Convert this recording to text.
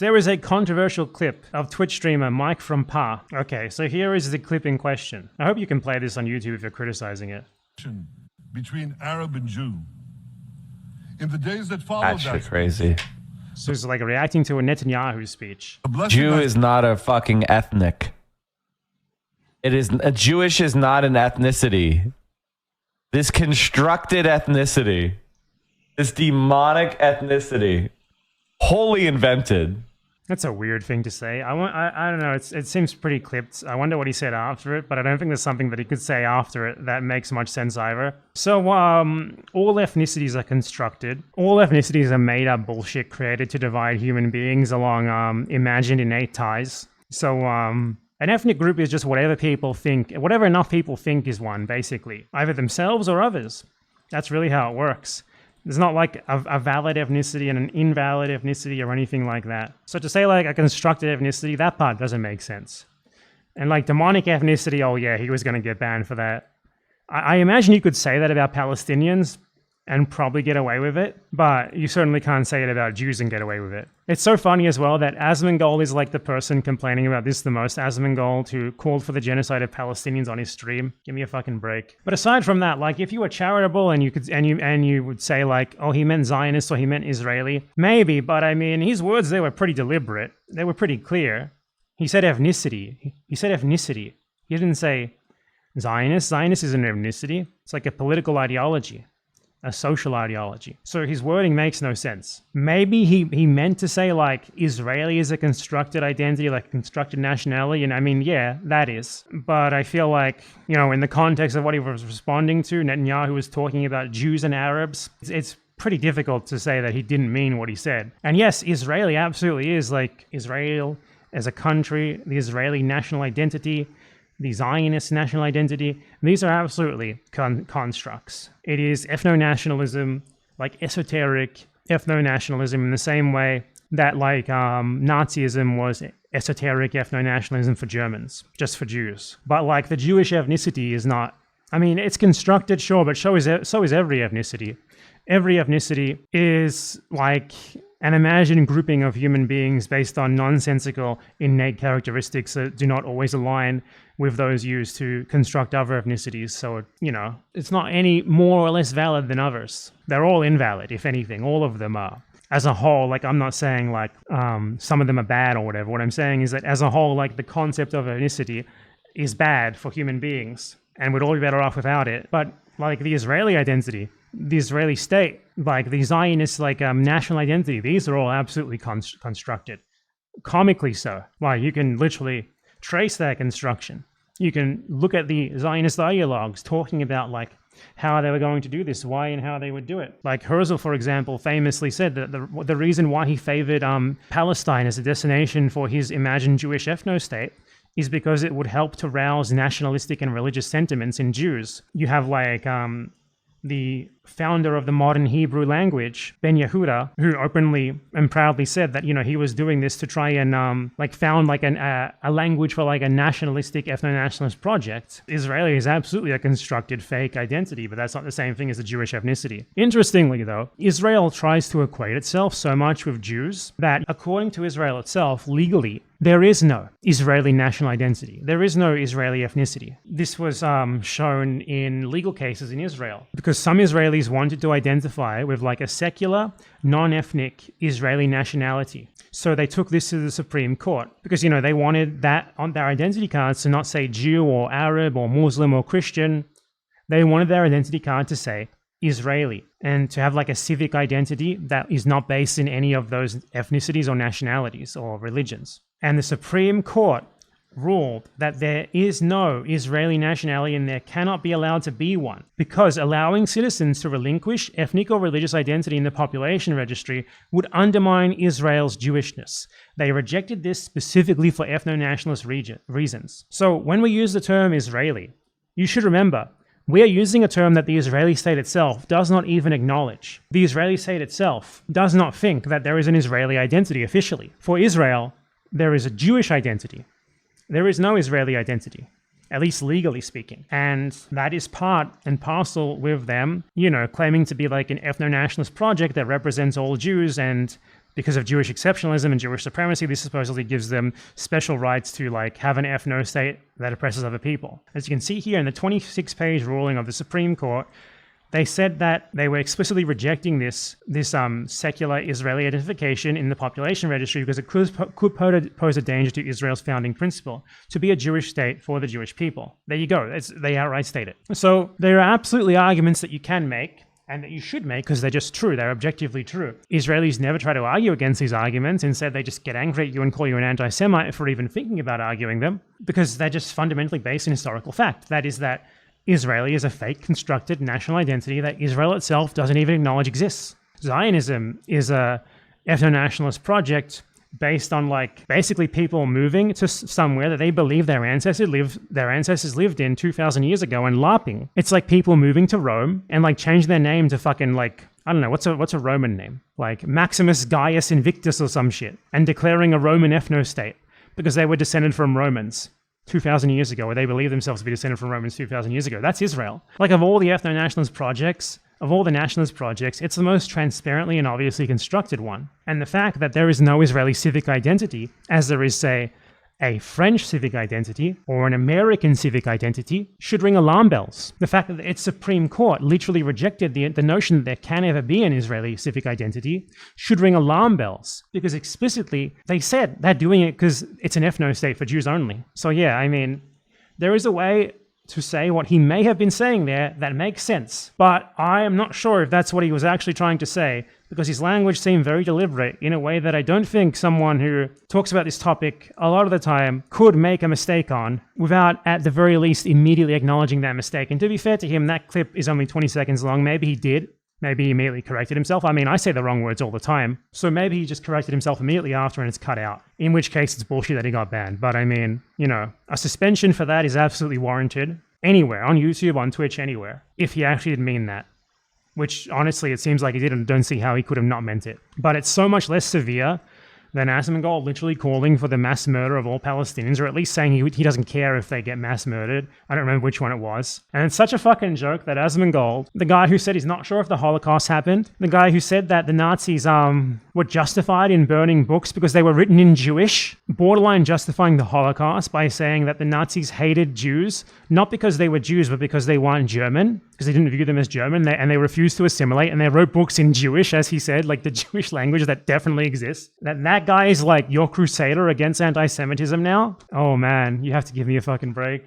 there is a controversial clip of Twitch streamer MikeFromPA. Okay, so here is the clip in question. I hope you can play this on YouTube if you're criticizing it. Between Arab and Jew. In the days that followed That's crazy. So it's like reacting to a Netanyahu speech. Jew is not a fucking ethnic. It is a Jewish is not an ethnicity. This constructed ethnicity, this demonic ethnicity, wholly invented. That's a weird thing to say. I don't know. It seems pretty clipped. I wonder what he said after it, but I don't think there's something that he could say after it that makes much sense either. So all ethnicities are constructed. All ethnicities are made up bullshit created to divide human beings along imagined innate ties. So an ethnic group is just whatever people think, whatever enough people think is one, basically. Either themselves or others. That's really how it works. There's not like a valid ethnicity and an invalid ethnicity or anything like that. So to say like a constructed ethnicity, that part doesn't make sense. And like demonic ethnicity, oh yeah, he was going to get banned for that. I imagine you could say that about Palestinians and probably get away with it, but you certainly can't say it about Jews and get away with it. It's so funny as well that Asmongold is like the person complaining about this the most. Asmongold, who called for the genocide of Palestinians on his stream. Give me a fucking break. But aside from that, like if you were charitable and you would say like, oh, he meant Zionist or he meant Israeli, maybe, but I mean, his words, they were pretty deliberate. They were pretty clear. He said ethnicity. He said ethnicity. He didn't say Zionist. Zionist isn't an ethnicity. It's like a political ideology. A social ideology. So his wording makes no sense. Maybe he meant to say like Israeli is a constructed identity, like a constructed nationality, and I mean, yeah, that is. But I feel like, you know, in the context of what he was responding to, Netanyahu was talking about Jews and Arabs. It's pretty difficult to say that he didn't mean what he said. And yes, Israeli absolutely is like Israel as a country, the Israeli national identity, the Zionist national identity. These are absolutely constructs. It is ethno-nationalism, like esoteric ethno-nationalism in the same way that like Nazism was esoteric ethno-nationalism for Germans, just for Jews. But like the Jewish ethnicity is not, I mean, it's constructed, sure, but so is every ethnicity. Every ethnicity is like an imagined grouping of human beings based on nonsensical innate characteristics that do not always align with those used to construct other ethnicities. So, you know, it's not any more or less valid than others. They're all invalid, if anything. All of them are. As a whole, like I'm not saying like some of them are bad or whatever. What I'm saying is that as a whole, like the concept of ethnicity is bad for human beings and we'd all be better off without it. But like the Israeli identity, the Israeli state, like the Zionist like national identity, these are all absolutely constructed. Comically so. Like you can literally trace their construction. You can look at the Zionist ideologues talking about like how they were going to do this, why and how they would do it. Like Herzl, for example, famously said that the reason why he favored Palestine as a destination for his imagined Jewish ethno-state is because it would help to rouse nationalistic and religious sentiments in Jews. You have like the founder of the modern Hebrew language, Ben Yehuda, who openly and proudly said that, you know, he was doing this to try and like found like a language for like a nationalistic ethno-nationalist project. Israeli is absolutely a constructed fake identity, but that's not the same thing as the Jewish ethnicity. Interestingly though, Israel tries to equate itself so much with Jews that according to Israel itself, legally, there is no Israeli national identity. There is no Israeli ethnicity. This was shown in legal cases in Israel because some Israelis wanted to identify with like a secular, non-ethnic Israeli nationality. So they took this to the Supreme Court because, you know, they wanted that on their identity cards to not say Jew or Arab or Muslim or Christian. They wanted their identity card to say Israeli and to have like a civic identity that is not based in any of those ethnicities or nationalities or religions. And the Supreme Court ruled that there is no Israeli nationality and there cannot be allowed to be one because allowing citizens to relinquish ethnic or religious identity in the population registry would undermine Israel's Jewishness. They rejected this specifically for ethno-nationalist reasons. So when we use the term Israeli, you should remember we are using a term that the Israeli state itself does not even acknowledge. The Israeli state itself does not think that there is an Israeli identity officially. For Israel, there is a Jewish identity. There is no Israeli identity, at least legally speaking. And that is part and parcel with them, you know, claiming to be like an ethno-nationalist project that represents all Jews and because of Jewish exceptionalism and Jewish supremacy, this supposedly gives them special rights to like have an ethno-state that oppresses other people. As you can see here in the 26-page ruling of the Supreme Court, they said that they were explicitly rejecting this secular Israeli identification in the population registry because it could pose a danger to Israel's founding principle, to be a Jewish state for the Jewish people. There you go. They outright state it. So there are absolutely arguments that you can make and that you should make because they're just true. They're objectively true. Israelis never try to argue against these arguments. Instead, they just get angry at you and call you an anti-Semite for even thinking about arguing them because they're just fundamentally based in historical fact. That is that Israeli is a fake constructed national identity that Israel itself doesn't even acknowledge exists. Zionism is a ethno-nationalist project based on like basically people moving to somewhere that they believe their ancestors lived in 2,000 years ago and LARPing. It's like people moving to Rome and like change their name to fucking like, I don't know, what's a Roman name? Like Maximus Gaius Invictus or some shit, and declaring a Roman ethno-state because they were descended from Romans 2,000 years ago, or they believe themselves to be descended from Romans 2,000 years ago. That's Israel. Like of all the ethno-nationalist projects, of all the nationalist projects, it's the most transparently and obviously constructed one. And the fact that there is no Israeli civic identity, as there is, say, a French civic identity or an American civic identity, should ring alarm bells. The fact that its Supreme Court literally rejected the notion that there can ever be an Israeli civic identity should ring alarm bells, because explicitly they said they're doing it because it's an ethno-state for Jews only. So yeah, I mean, there is a way to say what he may have been saying there that makes sense, but I am not sure if that's what he was actually trying to say, because his language seemed very deliberate in a way that I don't think someone who talks about this topic a lot of the time could make a mistake on without at the very least immediately acknowledging that mistake. And to be fair to him, that clip is only 20 seconds long. Maybe he did. Maybe he immediately corrected himself. I mean, I say the wrong words all the time. So maybe he just corrected himself immediately after and it's cut out. In which case it's bullshit that he got banned. But I mean, you know, a suspension for that is absolutely warranted. Anywhere, on YouTube, on Twitch, anywhere. If he actually did mean that. Which, honestly, it seems like he did, and don't see how he could have not meant it. But it's so much less severe than Asmongold literally calling for the mass murder of all Palestinians, or at least saying he doesn't care if they get mass murdered. I don't remember which one it was. And it's such a fucking joke that Asmongold, the guy who said he's not sure if the Holocaust happened, the guy who said that the Nazis were justified in burning books because they were written in Jewish, borderline justifying the Holocaust by saying that the Nazis hated Jews, not because they were Jews, but because they weren't German, because they didn't view them as German, and they refused to assimilate, and they wrote books in Jewish, as he said, like the Jewish language that definitely exists. That guy is like your crusader against anti-Semitism now? Oh man, you have to give me a fucking break.